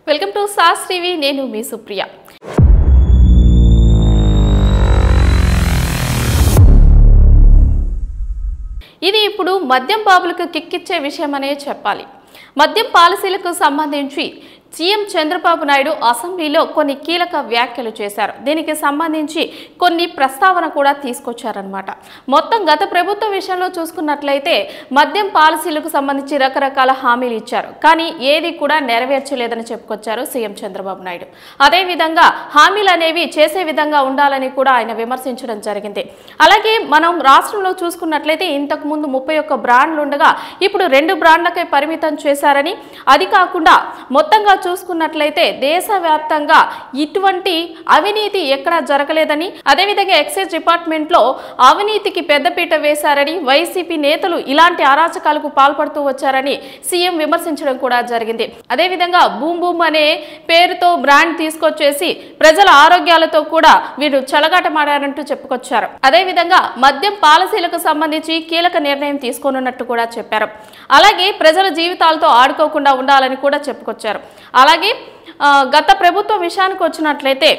Welcome to sauce TV. నేను మీ సుప్రియ. ఇది ఇప్పుడు మద్యం బాబులకు కిక్కిచ్చే విషయమనే చెప్పాలి. మద్యం పాలసీలకు సంబంధించి సీఎం చంద్రబాబు నాయుడు అసెంబ్లీలో కొన్ని కీలక వ్యాఖ్యలు చేశారు. దీనికి సంబంధించి కొన్ని ప్రస్తావన కూడా తీసుకొచ్చారన్నమాట. మొత్తం గత ప్రభుత్వ విషయంలో చూసుకున్నట్లయితే మద్యం పాలసీలకు సంబంధించి రకరకాల హామీలు ఇచ్చారు, కానీ ఏది కూడా నెరవేర్చలేదని చెప్పుకొచ్చారు సీఎం చంద్రబాబు నాయుడు. అదేవిధంగా హామీలు అనేవి చేసే విధంగా ఉండాలని కూడా ఆయన విమర్శించడం జరిగింది. అలాగే మనం రాష్ట్రంలో చూసుకున్నట్లయితే ఇంతకు ముందు 31 బ్రాండ్లు ఉండగా ఇప్పుడు 2 బ్రాండ్లకే పరిమితం చేశారని, అది కాకుండా మొత్తంగా చూసుకున్నట్లయితే దేశవ్యాప్తంగా ఇటువంటి అవినీతి ఎక్కడా జరగలేదని, అదేవిధంగా ఎక్సైజ్ డిపార్ట్మెంట్ లో అవినీతికి పెద్దపీట వేశారని, వైసీపీ నేతలు ఇలాంటి అరాచకాలకు పాల్పడుతూ వచ్చారని సీఎం విమర్శించడం కూడా జరిగింది. అదేవిధంగా బూమ్ బూమ్ అనే పేరుతో బ్రాండ్ తీసుకొచ్చేసి ప్రజల ఆరోగ్యాలతో కూడా వీరు చెలగాటమాడారంటూ చెప్పుకొచ్చారు. అదేవిధంగా మద్యం పాలసీలకు సంబంధించి కీలక నిర్ణయం తీసుకోనున్నట్టు కూడా చెప్పారు. అలాగే ప్రజల జీవితాలతో ఆడుకోకుండా ఉండాలని కూడా చెప్పుకొచ్చారు. అలాగే గత ప్రభుత్వ విషయానికి వచ్చినట్లయితే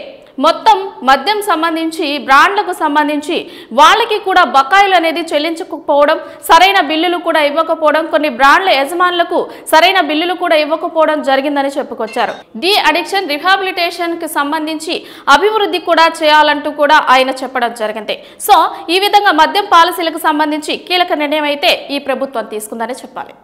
మొత్తం మద్యం సంబంధించి బ్రాండ్లకు సంబంధించి వాళ్ళకి కూడా బకాయిలు అనేది చెల్లించకపోవడం, సరైన బిల్లులు కూడా ఇవ్వకపోవడం, కొన్ని బ్రాండ్ల యజమానులకు సరైన బిల్లులు కూడా ఇవ్వకపోవడం జరిగిందని చెప్పుకొచ్చారు. డి అడిక్షన్ రిహాబిలిటేషన్ కి సంబంధించి అభివృద్ధి కూడా చేయాలంటూ కూడా ఆయన చెప్పడం జరిగింది. సో ఈ విధంగా మద్యం పాలసీలకు సంబంధించి కీలక నిర్ణయం అయితే ఈ ప్రభుత్వం తీసుకుందని చెప్పాలి.